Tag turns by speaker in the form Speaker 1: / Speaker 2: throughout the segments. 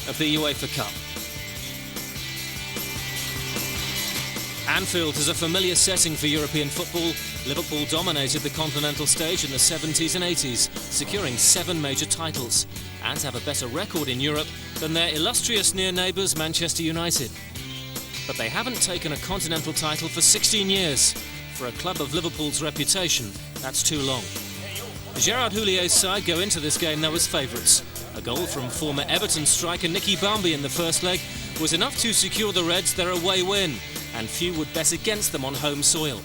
Speaker 1: of the UEFA Cup. Anfield is a familiar setting for European football. Liverpool dominated the continental stage in the 70s and 80s, securing 7 major titles, and have a better record in Europe than their illustrious near neighbours Manchester United. But they haven't taken a continental title for 16 years. For a club of Liverpool's reputation, that's too long. Gerard Houlliér's side go into this game though as favourites. A goal from former Everton striker Nicky Bambi in the first leg was enough to secure the Reds their away win, and few would bet against them on home soil.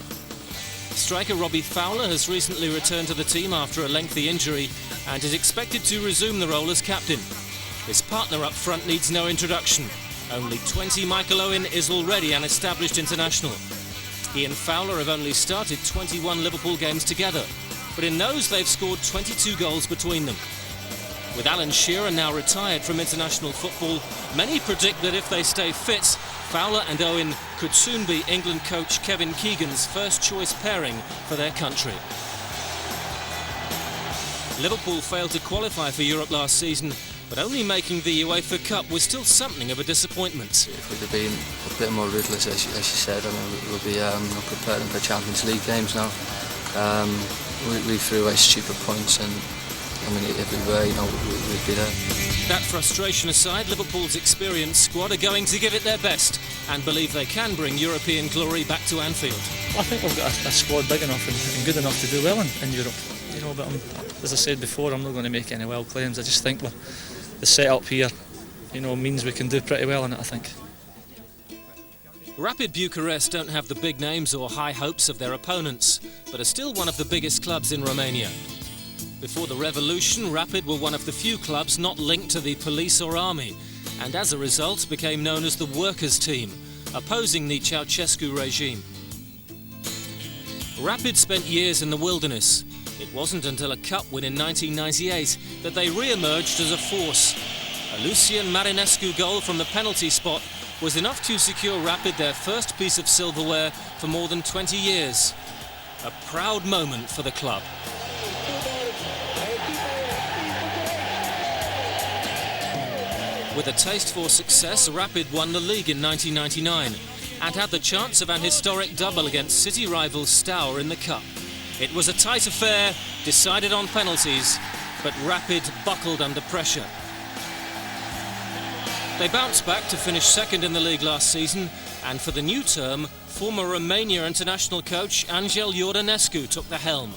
Speaker 1: Striker Robbie Fowler has recently returned to the team after a lengthy injury and is expected to resume the role as captain. His partner up front needs no introduction. Only 20 Michael Owen is already an established international. He and Fowler have only started 21 Liverpool games together, but in those they've scored 22 goals between them. With Alan Shearer now retired from international football, many predict that if they stay fit, Fowler and Owen could soon be England coach Kevin Keegan's first choice pairing for their country. Liverpool failed to qualify for Europe last season, but only making the UEFA Cup was still something of a disappointment.
Speaker 2: If we'd have been a bit more ruthless, as you said, I mean, we'll be preparing for Champions League games now. We threw away stupid points, and I mean, if we were, we'd be there.
Speaker 1: That frustration aside, Liverpool's experienced squad are going to give it their best and believe they can bring European glory back to Anfield.
Speaker 3: I think we've got a squad big enough and good enough to do well in Europe. But as I said before, I'm not going to make any wild claims. I just think the setup here, means we can do pretty well in it, I think.
Speaker 1: Rapid Bucharest don't have the big names or high hopes of their opponents, but are still one of the biggest clubs in Romania. Before the revolution, Rapid were one of the few clubs not linked to the police or army, and as a result became known as the workers' team, opposing the Ceausescu regime. Rapid spent years in the wilderness. It wasn't until a cup win in 1998 that they re-emerged as a force. A Lucian Marinescu goal from the penalty spot was enough to secure Rapid their first piece of silverware for more than 20 years. A proud moment for the club. With a taste for success, Rapid won the league in 1999 and had the chance of an historic double against city rival Stour in the cup. It was a tight affair, decided on penalties, but Rapid buckled under pressure. They bounced back to finish second in the league last season, and for the new term, former Romania international coach Angel Iordănescu took the helm.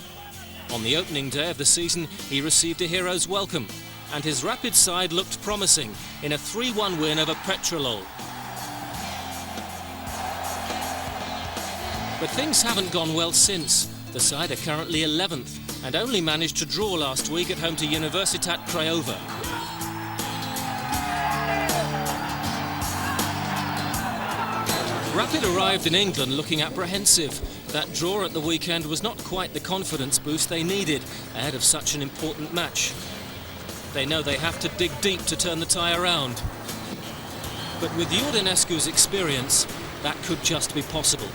Speaker 1: On the opening day of the season, he received a hero's welcome, and his Rapid side looked promising in a 3-1 win over Petrolul. But things haven't gone well since. The side are currently 11th and only managed to draw last week at home to Universitat Craiova. Rapid arrived in England looking apprehensive. That draw at the weekend was not quite the confidence boost they needed ahead of such an important match. They know they have to dig deep to turn the tie around. But with Iordănescu's experience, that could just be possible.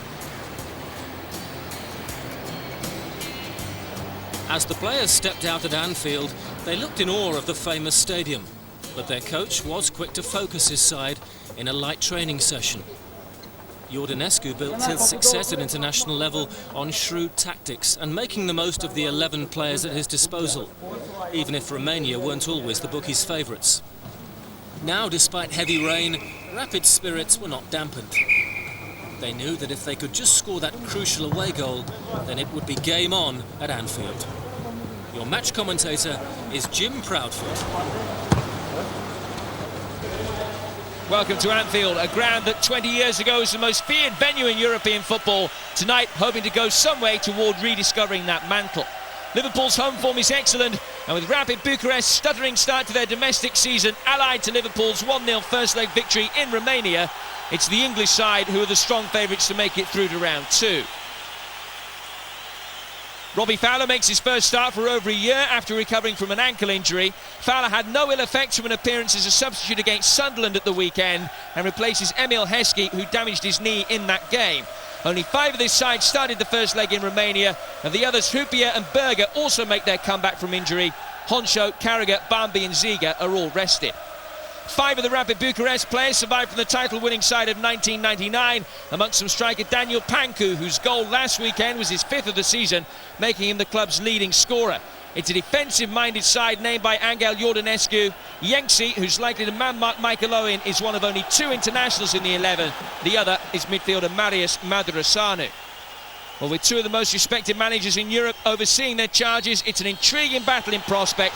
Speaker 1: As the players stepped out at Anfield, they looked in awe of the famous stadium. But their coach was quick to focus his side in a light training session. Iordănescu built his success at international level on shrewd tactics and making the most of the 11 players at his disposal, even if Romania weren't always the bookies' favourites. Now, despite heavy rain, Rapid's spirits were not dampened. They knew that if they could just score that crucial away goal, then it would be game on at Anfield. Your match commentator is Jim Proudfoot.
Speaker 4: Welcome to Anfield, a ground that 20 years ago was the most feared venue in European football. Tonight, hoping to go some way toward rediscovering that mantle. Liverpool's home form is excellent, and with Rapid Bucharest's stuttering start to their domestic season, allied to Liverpool's 1-0 first-leg victory in Romania, it's the English side who are the strong favourites to make it through to round 2. Robbie Fowler makes his first start for over a year after recovering from an ankle injury. Fowler had no ill effects from an appearance as a substitute against Sunderland at the weekend and replaces Emil Heskey, who damaged his knee in that game. Only 5 of this side started the first leg in Romania, and the others, Hupia and Berger, also make their comeback from injury. Honcho, Carragher, Bambi and Ziga are all rested. 5 of the Rapid Bucharest players survived from the title-winning side of 1999, amongst them striker Daniel Pancu, whose goal last weekend was his 5th of the season, making him the club's leading scorer. It's a defensive-minded side named by Angel Iordanescu. Yenksi, who's likely to man-mark Michael Owen, is one of only 2 internationals in the 11. The other is midfielder Marius Madrasanu. Well, with 2 of the most respected managers in Europe overseeing their charges, it's an intriguing battle in prospect.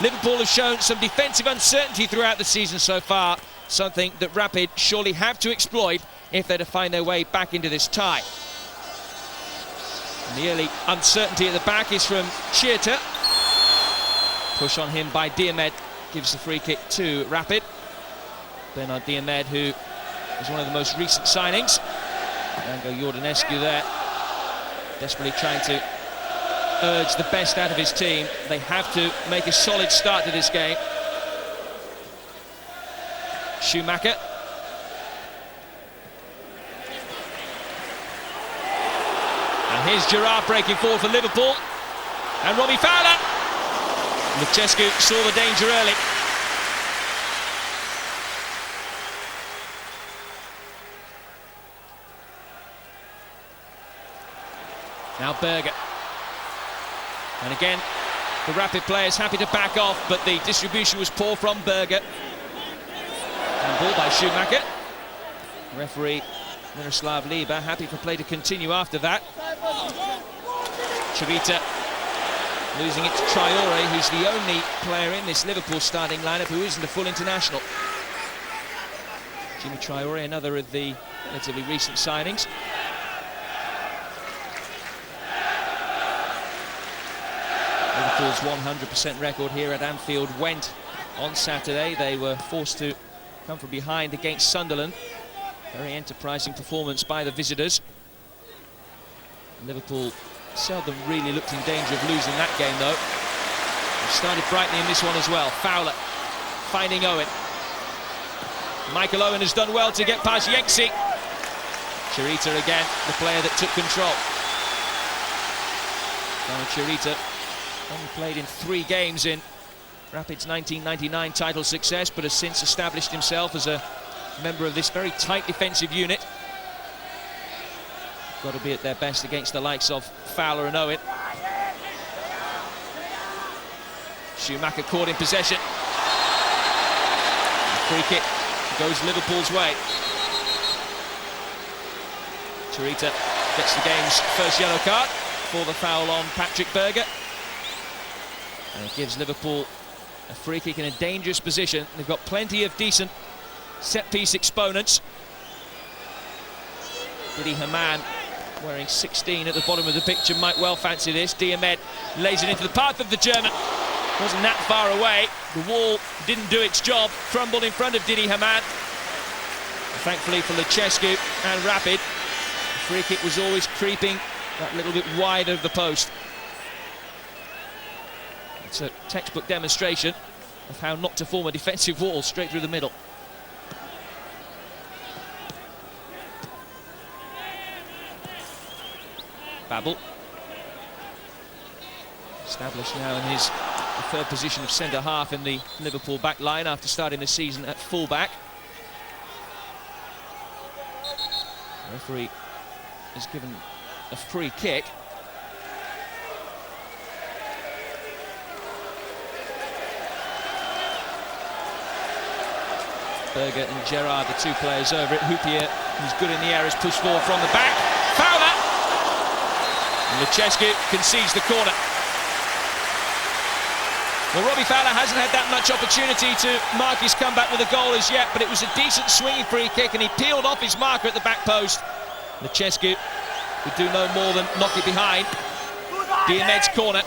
Speaker 4: Liverpool have shown some defensive uncertainty throughout the season so far, something that Rapid surely have to exploit if they're to find their way back into this tie. And the early uncertainty at the back is from Chirta. Push on him by Diomed gives the free kick to Rapid. Bernard Diomed, who is one of the most recent signings. Angel Iordanescu there, desperately trying to urge the best out of his team. They have to make a solid start to this game. Schumacher. And here's Gerrard breaking forward for Liverpool. And Robbie Fowler. Lucescu saw the danger early. Now Berger. And again, the Rapid players happy to back off, but the distribution was poor from Berger. And ball by Schumacher. Referee Miroslav Lieber happy for play to continue after that. Chirita losing it to Traore, who's the only player in this Liverpool starting lineup who isn't a full international. Jimmy Traore, another of the relatively recent signings. Liverpool's 100% record here at Anfield went on Saturday. They were forced to come from behind against Sunderland. Very enterprising performance by the visitors. Liverpool seldom really looked in danger of losing that game, though. They've started brightly in this one as well. Fowler finding Owen. Michael Owen has done well to get past Yenksi. Chirita again, the player that took control. Now Chirita only played in 3 games in Rapid's 1999 title success, but has since established himself as a member of this very tight defensive unit. Got to be at their best against the likes of Fowler and Owen. Schumacher caught in possession. The free kick goes Liverpool's way. Chirita gets the game's first yellow card for the foul on Patrick Berger. And it gives Liverpool a free kick in a dangerous position. They've got plenty of decent set-piece exponents. Didi Hamann, wearing 16 at the bottom of the picture, might well fancy this. Diomed lays it into the path of the German. Wasn't that far away. The wall didn't do its job. Crumbled in front of Didi Hamann. Thankfully for Lucescu and Rapid, the free kick was always creeping that little bit wide of the post. It's a textbook demonstration of how not to form a defensive wall straight through the middle. Babel. Established now in his third position of centre-half in the Liverpool back line after starting the season at full-back. The referee is given a free kick. Berger and Gerrard, the 2 players over it. Houpier, who's good in the air, is pushed forward from the back. Fowler! Lucescu concedes the corner. Well, Robbie Fowler hasn't had that much opportunity to mark his comeback with a goal as yet, but it was a decent swinging free kick and he peeled off his marker at the back post. Lucescu would do no more than knock it behind. Diomed's corner.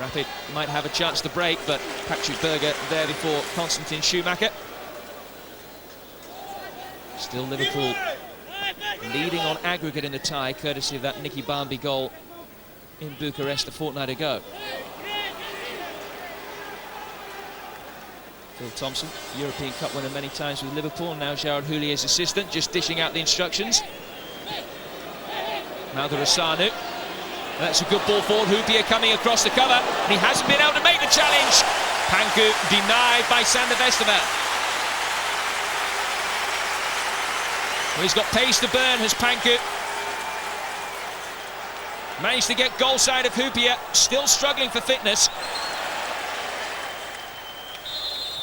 Speaker 4: Rapid might have a chance to break, but Patrick Berger there before Konstantin Schumacher. Still Liverpool leading on aggregate in the tie, courtesy of that Nicky Barmby goal in Bucharest a fortnight ago. Phil Thompson, European Cup winner many times with Liverpool, now Gerard Houllier's assistant, just dishing out the instructions. Madrasanu. That's a good ball forward. Houpier coming across the cover, and he hasn't been able to make the challenge. Panku denied by Sander Westerveld. Well, he's got pace to burn, has Panku. Managed to get goal side of Hupia, still struggling for fitness.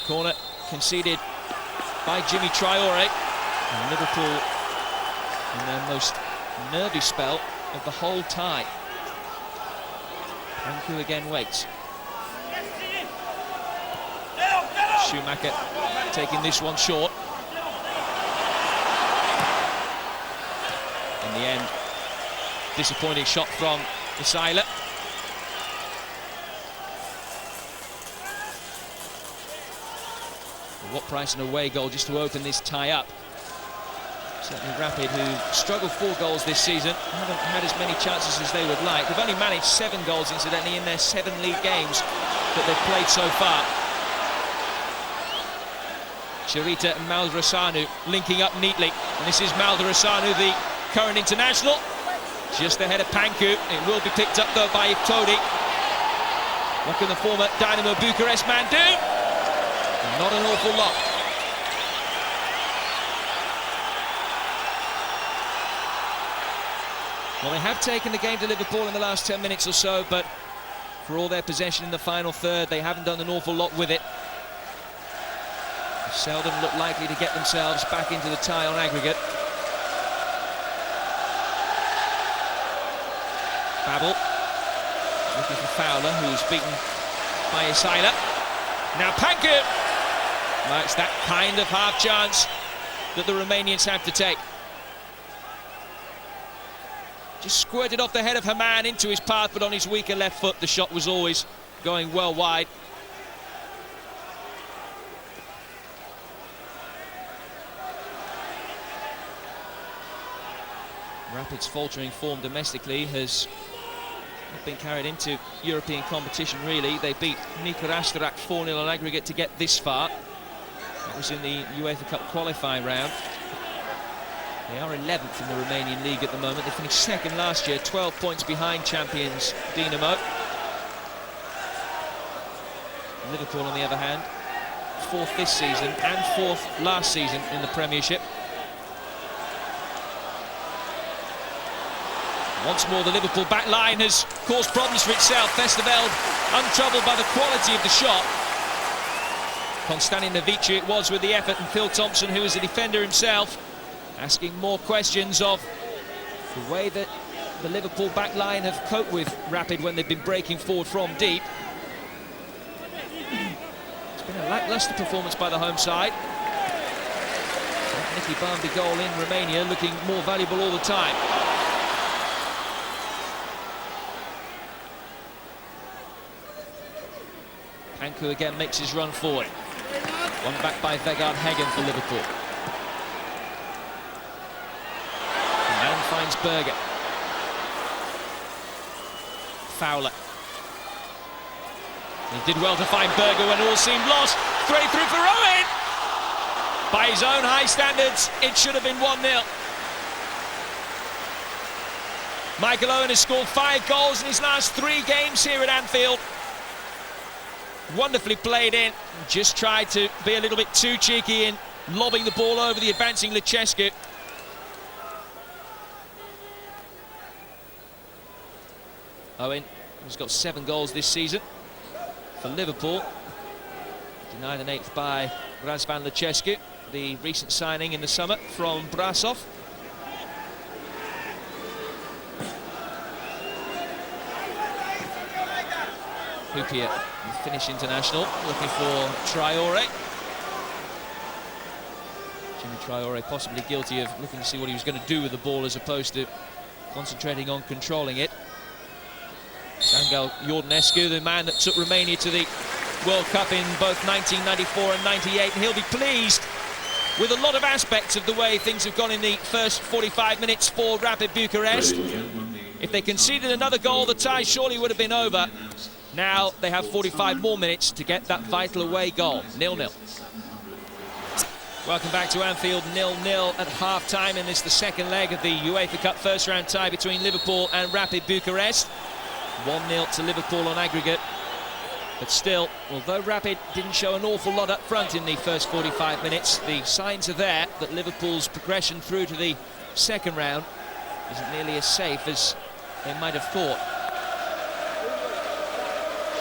Speaker 4: Corner conceded by Jimmy Traore. And Liverpool in their most nervy spell of the whole tie. Panku again waits. Schumacher taking this one short. In the end, disappointing shot from Isaiah. What price an away goal just to open this tie up. Certainly Rapid, who struggled 4 goals this season, haven't had as many chances as they would like. They've only managed 7 goals, incidentally, in their 7 league games that they've played so far. Charita and Maldrasanu linking up neatly. And this is Maldrasanu, the current international. Just ahead of Panku. It will be picked up, though, by Todi. What can the former Dynamo Bucharest man do? Not an awful lot. Well, they have taken the game to Liverpool in the last 10 minutes or so, but for all their possession in the final third, they haven't done an awful lot with it. They seldom look likely to get themselves back into the tie on aggregate. Babel looking for Fowler, who's beaten by Isaiah. Now Panku! Well, it's that kind of half chance that the Romanians have to take. Just squirted off the head of Haman into his path, but on his weaker left foot, the shot was always going well wide. Rapid's faltering form domestically has not been carried into European competition, really. They beat Nicorastrac 4-0 on aggregate to get this far. That was in the UEFA Cup qualifying round. They are 11th in the Romanian league at the moment. They finished second last year, 12 points behind champions Dinamo. Liverpool, on the other hand, 4th this season and 4th last season in the Premiership. Once more, the Liverpool back line has caused problems for itself. Westerveld untroubled by the quality of the shot. Konstantin Novici it was with the effort, and Phil Thompson, who is a defender himself, asking more questions of the way that the Liverpool back line have coped with Rapid when they've been breaking forward from deep. It's been a lacklustre performance by the home side. Nicky Barmby goal in Romania looking more valuable all the time. Panku again makes his run forward. One back by Vegard Heggen for Liverpool. The man finds Berger. Fowler. He did well to find Berger when all seemed lost. Straight through for Owen! By his own high standards, it should have been 1-0. Michael Owen has scored 5 goals in his last 3 games here at Anfield. Wonderfully played in, just tried to be a little bit too cheeky in lobbing the ball over the advancing Lucescu. Owen has got 7 goals this season for Liverpool. Denied an 8th by Razvan Lucescu, the recent signing in the summer from Brasov. Hupia, the Finnish international, looking for Traore. Jimmy Traore possibly guilty of looking to see what he was going to do with the ball as opposed to concentrating on controlling it. Sangel Iordănescu, the man that took Romania to the World Cup in both 1994 and 98, and he'll be pleased with a lot of aspects of the way things have gone in the first 45 minutes for Rapid Bucharest. If they conceded another goal, the tie surely would have been over. Now they have 45 more minutes to get that vital away goal. 0-0. Welcome back to Anfield. 0-0 at half-time, and it's the second leg of the UEFA Cup first-round tie between Liverpool and Rapid Bucharest. 1-0 to Liverpool on aggregate. But still, although Rapid didn't show an awful lot up front in the first 45 minutes, the signs are there that Liverpool's progression through to the second round isn't nearly as safe as they might have thought.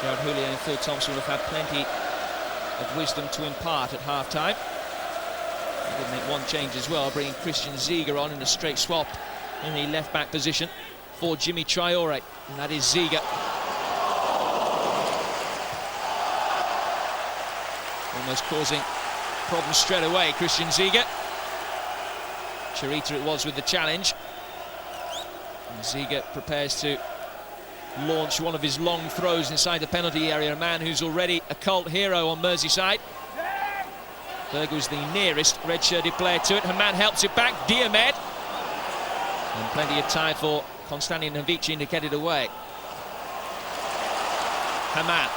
Speaker 4: Gerard Houllier and Phil Thompson will have had plenty of wisdom to impart at half-time. They did make one change as well, bringing Christian Ziege on in a straight swap in the left-back position for Djimi Traoré, and that is Ziege. Almost causing problems straight away, Christian Ziege. Chirita it was with the challenge. And Ziege prepares to launch one of his long throws inside the penalty area, a man who's already a cult hero on Merseyside. Berger was the nearest red-shirted player to it. Haman helps it back, Diomed. And plenty of time for Konstantin Havicin to get it away. Haman.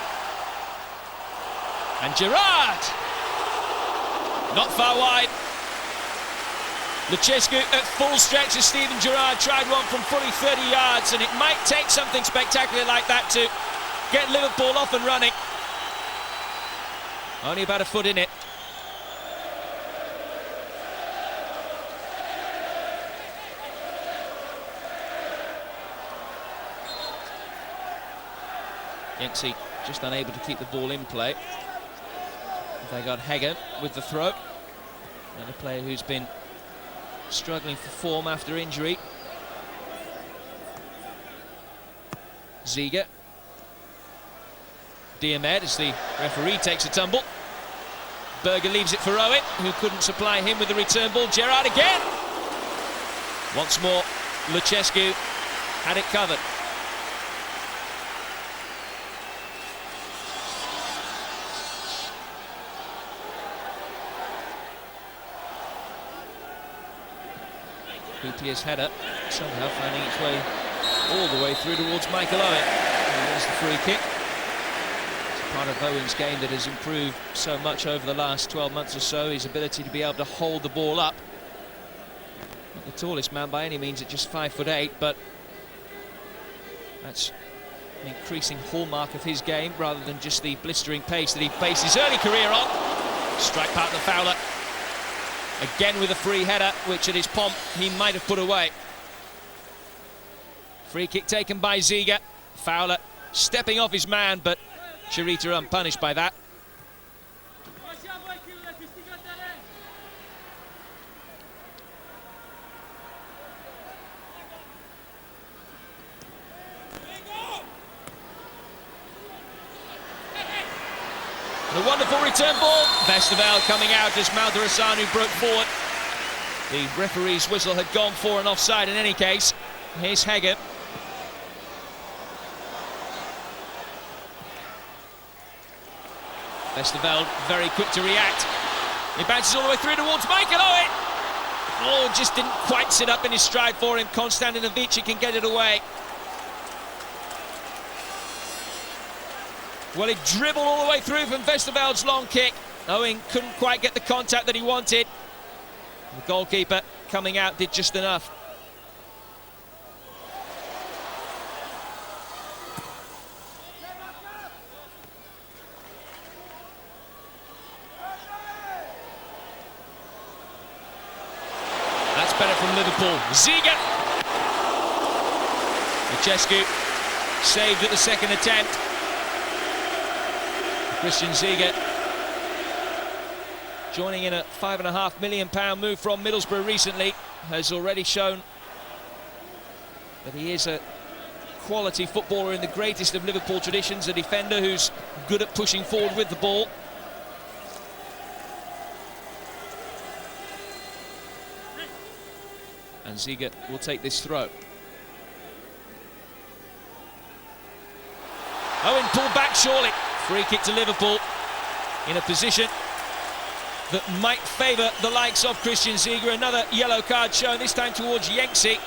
Speaker 4: And Gerard! Not far wide. Lucescu at full stretch as Steven Gerrard tried one from fully 30 yards, and it might take something spectacular like that to get Liverpool off and running. Only about a foot in it. Yenksi just unable to keep the ball in play. They got Hegger with the throw. Another player who's been struggling for form after injury. Ziege. Diomed as the referee takes a tumble. Berger leaves it for Owen, who couldn't supply him with the return ball. Gerrard again. Once more, Lucescu had it covered. Gutierrez header somehow finding its way all the way through towards Michael Owen. And there's the free kick. It's a part of Owen's game that has improved so much over the last 12 months or so, his ability to be able to hold the ball up. Not the tallest man by any means at just 5'8", but that's an increasing hallmark of his game rather than just the blistering pace that he based his early career on. Strike partner Fowler. Again with a free header, which at his pomp he might have put away. Free kick taken by Ziege. Fowler stepping off his man, but Chirita unpunished by that. The wonderful return ball. Vesterveld coming out as Maldarasanu broke forward. The referee's whistle had gone for an offside in any case. Here's Hegger. Vesterveld very quick to react. He bounces all the way through towards Michael Owen. Oh, just didn't quite sit up in his stride for him. Konstantin Havicin can get it away. Well, he dribbled all the way through from Vesterveld's long kick. Owen couldn't quite get the contact that he wanted. The goalkeeper coming out did just enough. That's better from Liverpool. Ziege. Lucescu saved at the second attempt. Christian Ziege joining in a £5.5 million move from Middlesbrough recently, has already shown that he is a quality footballer in the greatest of Liverpool traditions, a defender who's good at pushing forward with the ball. And Ziege will take this throw. Owen pulled back surely. Free kick to Liverpool in a position that might favour the likes of Christian Ziege. Another yellow card shown, this time towards Yenksi.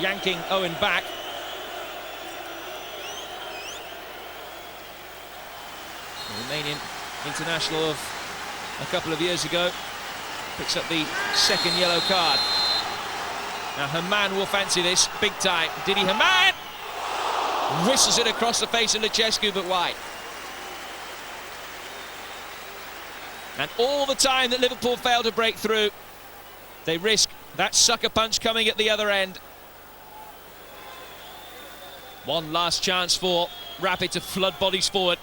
Speaker 4: Yanking Owen back. The Romanian international of a couple of years ago picks up the second yellow card. Now Haman will fancy this big time. Didi Haman! whistles it across the face of Lucescu, but wide. And all the time that Liverpool failed to break through, they risk that sucker punch coming at the other end. One last chance for Rapid to flood bodies forward.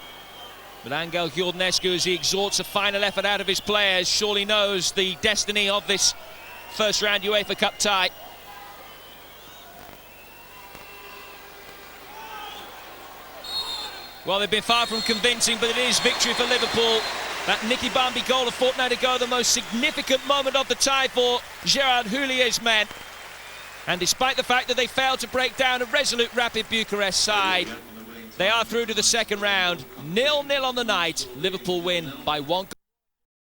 Speaker 4: But Angel Giordnescu, as he exhorts a final effort out of his players, surely knows the destiny of this first round UEFA Cup tie. Well, they've been far from convincing, but it is victory for Liverpool. That Nicky Bambi goal a fortnight ago, the most significant moment of the tie for Gerard Houlier's men. And despite the fact that they failed to break down a resolute Rapid Bucharest side, they are through to the second round. 0-0 on the night. Liverpool win by 1 goal.